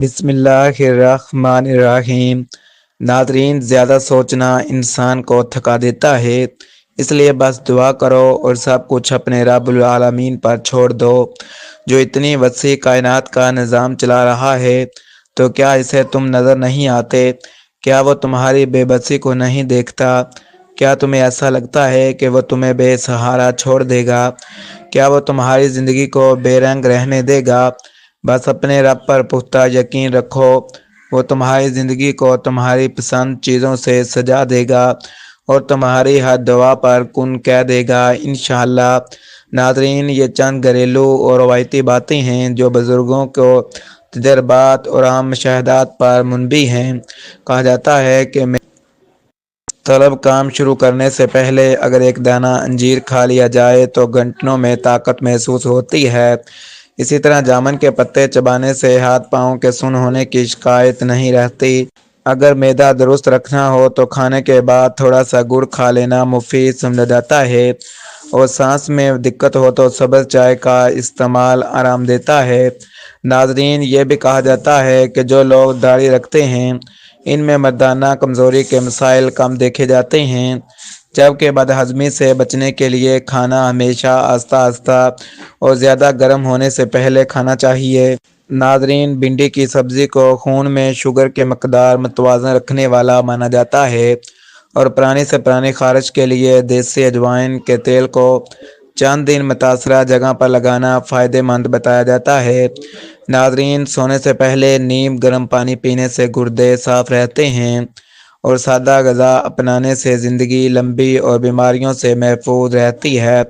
بسم اللہ الرحمن الرحیم۔ ناظرین، زیادہ سوچنا انسان کو تھکا دیتا ہے، اس لیے بس دعا کرو اور سب کچھ اپنے رب العالمین پر چھوڑ دو، جو اتنی وسیع کائنات کا نظام چلا رہا ہے۔ تو کیا اسے تم نظر نہیں آتے؟ کیا وہ تمہاری بے بسی کو نہیں دیکھتا؟ کیا تمہیں ایسا لگتا ہے کہ وہ تمہیں بے سہارا چھوڑ دے گا؟ کیا وہ تمہاری زندگی کو بے رنگ رہنے دے گا؟ بس اپنے رب پر پختہ یقین رکھو، وہ تمہاری زندگی کو تمہاری پسند چیزوں سے سجا دے گا اور تمہاری ہر دعا پر کن کہہ دے گا انشاءاللہ۔ ناظرین، یہ چند گھریلو اور روایتی باتیں ہیں جو بزرگوں کو تجربات اور عام مشاہدات پر منبی ہیں۔ کہا جاتا ہے کہ طلب کام شروع کرنے سے پہلے اگر ایک دانہ انجیر کھا لیا جائے تو گھنٹوں میں طاقت محسوس ہوتی ہے۔ اسی طرح جامن کے پتے چبانے سے ہاتھ پاؤں کے سن ہونے کی شکایت نہیں رہتی۔ اگر معدہ درست رکھنا ہو تو کھانے کے بعد تھوڑا سا گڑ کھا لینا مفید سمجھا جاتا ہے، اور سانس میں دقت ہو تو سبز چائے کا استعمال آرام دیتا ہے۔ ناظرین، یہ بھی کہا جاتا ہے کہ جو لوگ داڑھی رکھتے ہیں ان میں مردانہ کمزوری کے مسائل کم دیکھے جاتے ہیں، جبکہ بدہضمی سے بچنے کے لیے کھانا ہمیشہ آہستہ آہستہ اور زیادہ گرم ہونے سے پہلے کھانا چاہیے۔ ناظرین، بھنڈی کی سبزی کو خون میں شوگر کے مقدار متوازن رکھنے والا مانا جاتا ہے، اور پرانی سے پرانی خارش کے لیے دیسی اجوائن کے تیل کو چند دن متاثرہ جگہ پر لگانا فائدہ مند بتایا جاتا ہے۔ ناظرین، سونے سے پہلے نیم گرم پانی پینے سے گردے صاف رہتے ہیں، اور سادہ غذا اپنانے سے زندگی لمبی اور بیماریوں سے محفوظ رہتی ہے۔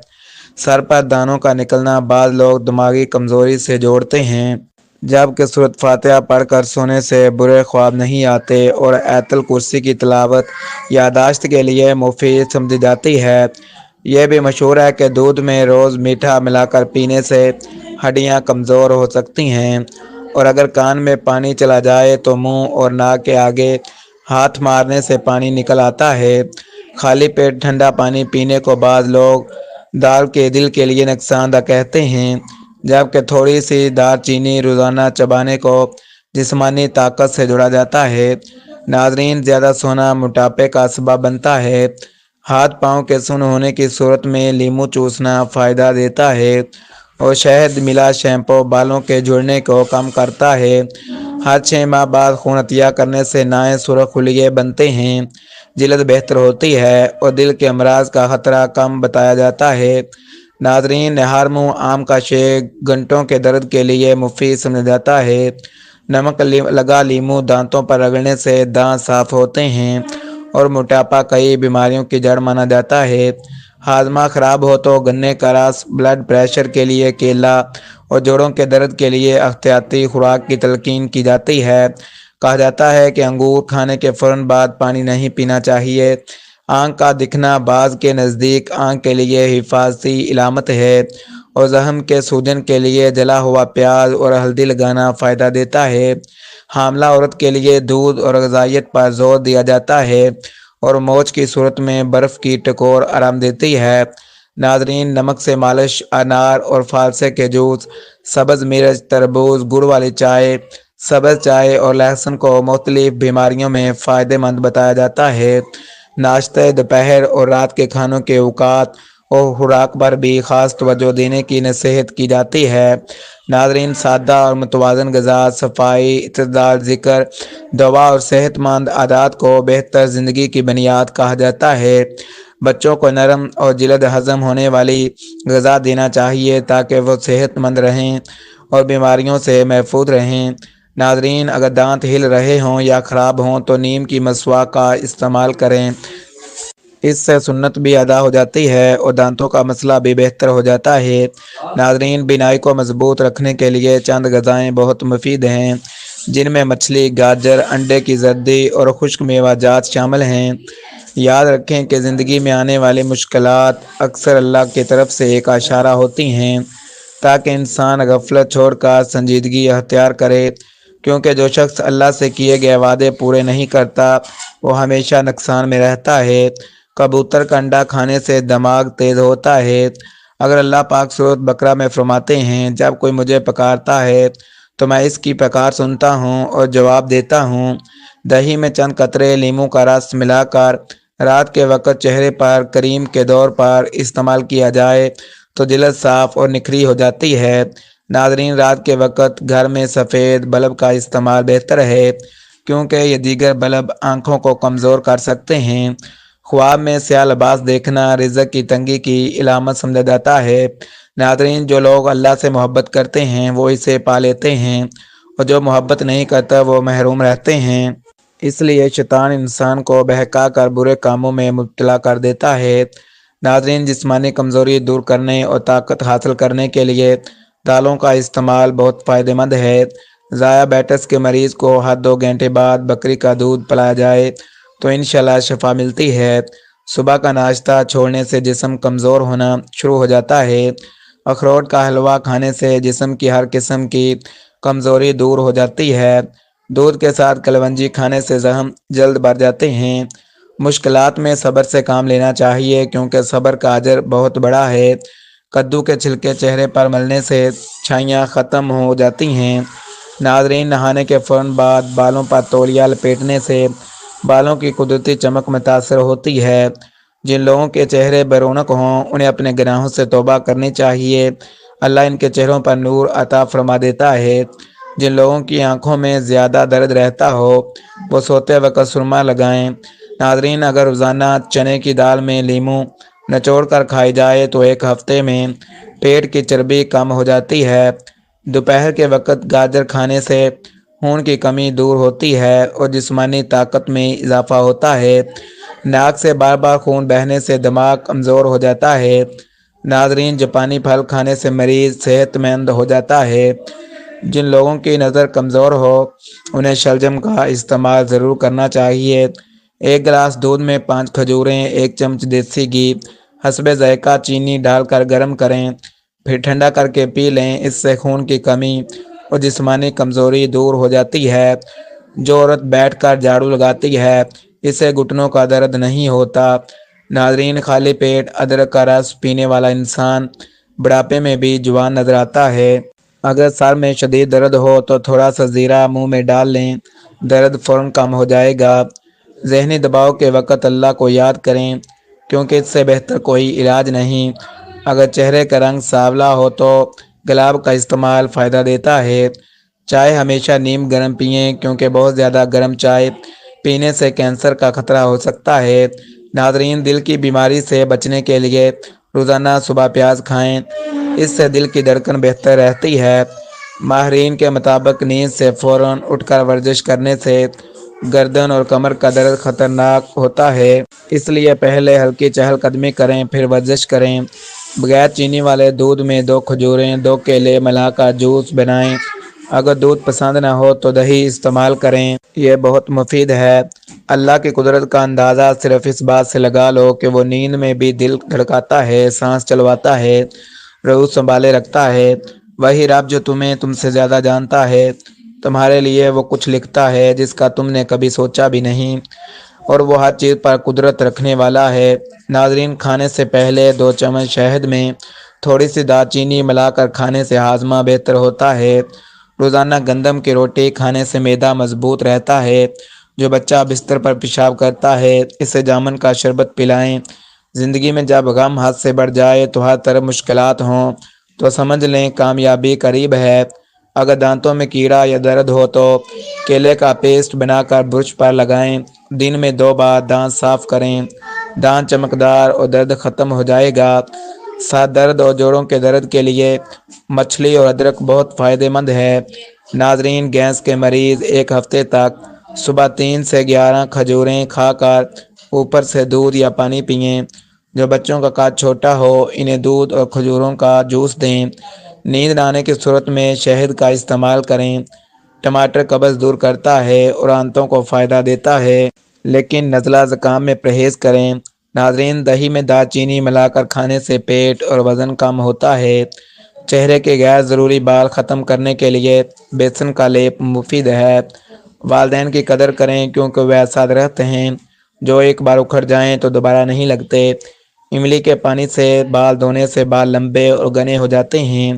سر پر دانوں کا نکلنا بعض لوگ دماغی کمزوری سے جوڑتے ہیں، جبکہ سورۃ فاتحہ پڑھ کر سونے سے برے خواب نہیں آتے، اور آیت الکرسی کی تلاوت یادداشت کے لیے مفید سمجھی جاتی ہے۔ یہ بھی مشہور ہے کہ دودھ میں روز میٹھا ملا کر پینے سے ہڈیاں کمزور ہو سکتی ہیں، اور اگر کان میں پانی چلا جائے تو منہ اور ناک کے آگے ہاتھ مارنے سے پانی نکل آتا ہے۔ خالی پیٹ ٹھنڈا پانی پینے کو بعض لوگ دال کے دل کے لیے نقصان دہ کہتے ہیں، جبکہ تھوڑی سی دار چینی روزانہ چبانے کو جسمانی طاقت سے جوڑا جاتا ہے۔ ناظرین، زیادہ سونا موٹاپے کا سبب بنتا ہے۔ ہاتھ پاؤں کے سن ہونے کی صورت میں لیموں چوسنا فائدہ دیتا ہے، اور شہد ملا شیمپو بالوں کے جھڑنے کو کم کرتا ہے۔ ہر 6 ماہ بعد خون عطیہ کرنے سے نائیں سرخ حلیے بنتے ہیں، جلد بہتر ہوتی ہے، اور دل کے امراض کا خطرہ کم بتایا جاتا ہے۔ ناظرین، نہار منہ آم کا شیک گھنٹوں کے درد کے لیے مفید سمجھا جاتا ہے۔ نمک لگا لیموں دانتوں پر رگڑنے سے دانت صاف ہوتے ہیں، اور موٹاپا کئی بیماریوں کی جڑ مانا جاتا ہے۔ ہاضمہ خراب ہو تو گنے کا رس، بلڈ پریشر کے لیے کیلا، اور جوڑوں کے درد کے لیے احتیاطی خوراک کی تلقین کی جاتی ہے۔ کہا جاتا ہے کہ انگور کھانے کے فوراً بعد پانی نہیں پینا چاہیے۔ آنکھ کا دکھنا بعض کے نزدیک آنکھ کے لیے حفاظتی علامت ہے، اور زخم کے سوجن کے لیے جلا ہوا پیاز اور ہلدی لگانا فائدہ دیتا ہے۔ حاملہ عورت کے لیے دودھ اور غذائیت پر زور دیا جاتا ہے، اور موچ کی صورت میں برف کی ٹکور آرام دیتی ہے۔ ناظرین، نمک سے مالش، انار اور فالسے کے جوس، سبز مرچ، تربوز، گڑ والی چائے، سبز چائے اور لہسن کو مختلف بیماریوں میں فائدہ مند بتایا جاتا ہے۔ ناشتے، دوپہر اور رات کے کھانوں کے اوقات اور خوراک پر بھی خاص توجہ دینے کی نصیحت کی جاتی ہے۔ ناظرین، سادہ اور متوازن غذا، صفائی، اعتدال ذکر، دعا اور صحت مند عادات کو بہتر زندگی کی بنیاد کہا جاتا ہے۔ بچوں کو نرم اور جلد ہضم ہونے والی غذا دینا چاہیے تاکہ وہ صحت مند رہیں اور بیماریوں سے محفوظ رہیں۔ ناظرین، اگر دانت ہل رہے ہوں یا خراب ہوں تو نیم کی مسواک کا استعمال کریں، اس سے سنت بھی ادا ہو جاتی ہے اور دانتوں کا مسئلہ بھی بہتر ہو جاتا ہے۔ ناظرین، بینائی کو مضبوط رکھنے کے لیے چند غذائیں بہت مفید ہیں، جن میں مچھلی، گاجر، انڈے کی زردی اور خشک میوہ جات شامل ہیں۔ یاد رکھیں کہ زندگی میں آنے والی مشکلات اکثر اللہ کی طرف سے ایک اشارہ ہوتی ہیں، تاکہ انسان غفلت چھوڑ کر سنجیدگی اختیار کرے، کیونکہ جو شخص اللہ سے کیے گئے وعدے پورے نہیں کرتا وہ ہمیشہ نقصان میں رہتا ہے۔ کبوتر کا انڈا کھانے سے دماغ تیز ہوتا ہے۔ اگر اللہ پاک سورۃ بقرہ میں فرماتے ہیں، جب کوئی مجھے پکارتا ہے تو میں اس کی پکار سنتا ہوں اور جواب دیتا ہوں۔ دہی میں چند قطرے لیموں کا رس ملا کر رات کے وقت چہرے پر کریم کے طور پر استعمال کیا جائے تو جلد صاف اور نکھری ہو جاتی ہے۔ ناظرین، رات کے وقت گھر میں سفید بلب کا استعمال بہتر ہے کیونکہ یہ دیگر بلب آنکھوں کو کمزور کر سکتے ہیں۔ خواب میں سیاہ لباس دیکھنا رزق کی تنگی کی علامت سمجھا جاتا ہے۔ ناظرین، جو لوگ اللہ سے محبت کرتے ہیں وہ اسے پا لیتے ہیں اور جو محبت نہیں کرتا وہ محروم رہتے ہیں۔ اس لیے شیطان انسان کو بہکا کر برے کاموں میں مبتلا کر دیتا ہے۔ ناظرین، جسمانی کمزوری دور کرنے اور طاقت حاصل کرنے کے لیے دالوں کا استعمال بہت فائدہ مند ہے۔ ذیابیطس کے مریض کو ہر 2 گھنٹے بعد بکری کا دودھ پلایا جائے تو انشاءاللہ شفا ملتی ہے۔ صبح کا ناشتہ چھوڑنے سے جسم کمزور ہونا شروع ہو جاتا ہے۔ اخروٹ کا حلوہ کھانے سے جسم کی ہر قسم کی کمزوری دور ہو جاتی ہے۔ دودھ کے ساتھ کلونجی کھانے سے زخم جلد بھر جاتے ہیں۔ مشکلات میں صبر سے کام لینا چاہیے کیونکہ صبر کا اجر بہت بڑا ہے۔ کدو کے چھلکے چہرے پر ملنے سے چھائیاں ختم ہو جاتی ہیں۔ ناظرین، نہانے کے فوراً بعد بالوں پر تولیہ لپیٹنے سے بالوں کی قدرتی چمک متاثر ہوتی ہے۔ جن لوگوں کے چہرے بے رونق ہوں انہیں اپنے گناہوں سے توبہ کرنی چاہیے۔ اللہ ان کے چہروں پر نور عطا فرما دیتا ہے۔ جن لوگوں کی آنکھوں میں زیادہ درد رہتا ہو وہ سوتے وقت سرما لگائیں۔ ناظرین، اگر روزانہ چنے کی دال میں لیموں نچوڑ کر کھائی جائے تو ایک ہفتے میں پیٹ کی چربی کم ہو جاتی ہے۔ دوپہر کے وقت گاجر کھانے سے خون کی کمی دور ہوتی ہے اور جسمانی طاقت میں اضافہ ہوتا ہے۔ ناک سے بار بار خون بہنے سے دماغ کمزور ہو جاتا ہے۔ ناظرین، جاپانی پھل کھانے سے مریض صحت مند ہو جاتا ہے۔ جن لوگوں کی نظر کمزور ہو انہیں شلجم کا استعمال ضرور کرنا چاہیے۔ 1 گلاس دودھ میں 5 کھجوریں، 1 چمچ دیسی گھی، حسب ذائقہ چینی ڈال کر گرم کریں، پھر ٹھنڈا کر کے پی لیں۔ اس سے خون کی کمی اور جسمانی کمزوری دور ہو جاتی ہے۔ جو عورت بیٹھ کر جھاڑو لگاتی ہے اسے گھٹنوں کا درد نہیں ہوتا۔ ناظرین، خالی پیٹ ادرک کا رس پینے والا انسان بڑھاپے میں بھی جوان نظر آتا ہے۔ اگر سر میں شدید درد ہو تو تھوڑا سا زیرہ منہ میں ڈال لیں، درد فوراً کم ہو جائے گا۔ ذہنی دباؤ کے وقت اللہ کو یاد کریں کیونکہ اس سے بہتر کوئی علاج نہیں۔ اگر چہرے کا رنگ سانولا ہو تو گلاب کا استعمال فائدہ دیتا ہے۔ چائے ہمیشہ نیم گرم پئیں کیونکہ بہت زیادہ گرم چائے پینے سے کینسر کا خطرہ ہو سکتا ہے۔ ناظرین، دل کی بیماری سے بچنے کے لیے روزانہ صبح پیاز کھائیں، اس سے دل کی دھڑکن بہتر رہتی ہے۔ ماہرین کے مطابق نیند سے فوراً اٹھ کر ورزش کرنے سے گردن اور کمر کا درد خطرناک ہوتا ہے۔ اس لیے پہلے ہلکی چہل قدمی کریں پھر ورزش کریں۔ بغیر چینی والے دودھ میں 2 کھجوریں 2 کیلے ملا کر جوس بنائیں۔ اگر دودھ پسند نہ ہو تو دہی استعمال کریں، یہ بہت مفید ہے۔ اللہ کی قدرت کا اندازہ صرف اس بات سے لگا لو کہ وہ نیند میں بھی دل دھڑکاتا ہے، سانس چلواتا ہے، روح سنبھالے رکھتا ہے۔ وہی رب جو تم سے زیادہ جانتا ہے، تمہارے لیے وہ کچھ لکھتا ہے جس کا تم نے کبھی سوچا بھی نہیں، اور وہ ہر چیز پر قدرت رکھنے والا ہے۔ ناظرین، کھانے سے پہلے 2 چمچ شہد میں تھوڑی سی دال چینی ملا کر کھانے سے ہاضمہ بہتر ہوتا ہے۔ روزانہ گندم کی روٹی کھانے سے معدہ مضبوط رہتا ہے۔ جو بچہ بستر پر پیشاب کرتا ہے اسے جامن کا شربت پلائیں۔ زندگی میں جب غم حد سے بڑھ جائے تو ہر طرف مشکلات ہوں تو سمجھ لیں کامیابی قریب ہے۔ اگر دانتوں میں کیڑا یا درد ہو تو کیلے کا پیسٹ بنا کر برش پر لگائیں۔ دن میں 2 بار دانت صاف کریں، دانت چمکدار اور درد ختم ہو جائے گا۔ سر درد اور جوڑوں کے درد کے لیے مچھلی اور ادرک بہت فائدہ مند ہے۔ ناظرین، گیس کے مریض 1 ہفتے تک صبح 3 سے 11 کھجوریں کھا کر اوپر سے دودھ یا پانی پئیں۔ جو بچوں کا قد چھوٹا ہو انہیں دودھ اور کھجوروں کا جوس دیں۔ نیند نہ آنے کی صورت میں شہد کا استعمال کریں۔ ٹماٹر قبض دور کرتا ہے اور آنتوں کو فائدہ دیتا ہے، لیکن نزلہ زکام میں پرہیز کریں۔ ناظرین، دہی میں دال چینی ملا کر کھانے سے پیٹ اور وزن کم ہوتا ہے۔ چہرے کے غیر ضروری بال ختم کرنے کے لیے بیسن کا لیپ مفید ہے۔ والدین کی قدر کریں کیونکہ وہ ایسا درخت ہیں جو ایک بار اکھڑ جائیں تو دوبارہ نہیں لگتے۔ املی کے پانی سے بال دھونے سے بال لمبے اور گھنے ہو جاتے ہیں۔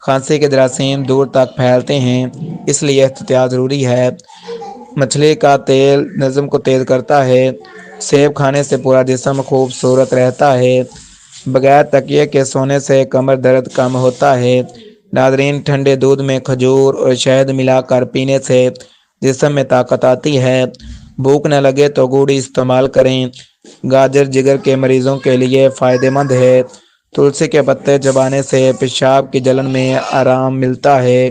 کھانسی کے جراثیم دور تک پھیلتے ہیں، اس لیے احتیاط ضروری ہے۔ مچھلی کا تیل نظم کو تیز کرتا ہے۔ سیب کھانے سے پورا جسم خوبصورت رہتا ہے۔ بغیر تکیے کے سونے سے کمر درد کم ہوتا ہے۔ ناظرین، ٹھنڈے دودھ میں کھجور اور شہد ملا کر پینے سے جسم میں طاقت آتی ہے۔ بھوک نہ لگے تو گوڑی استعمال کریں۔ گاجر جگر کے مریضوں کے لیے فائدہ مند ہے۔ تلسی کے پتے چبانے سے پیشاب کی جلن میں آرام ملتا ہے۔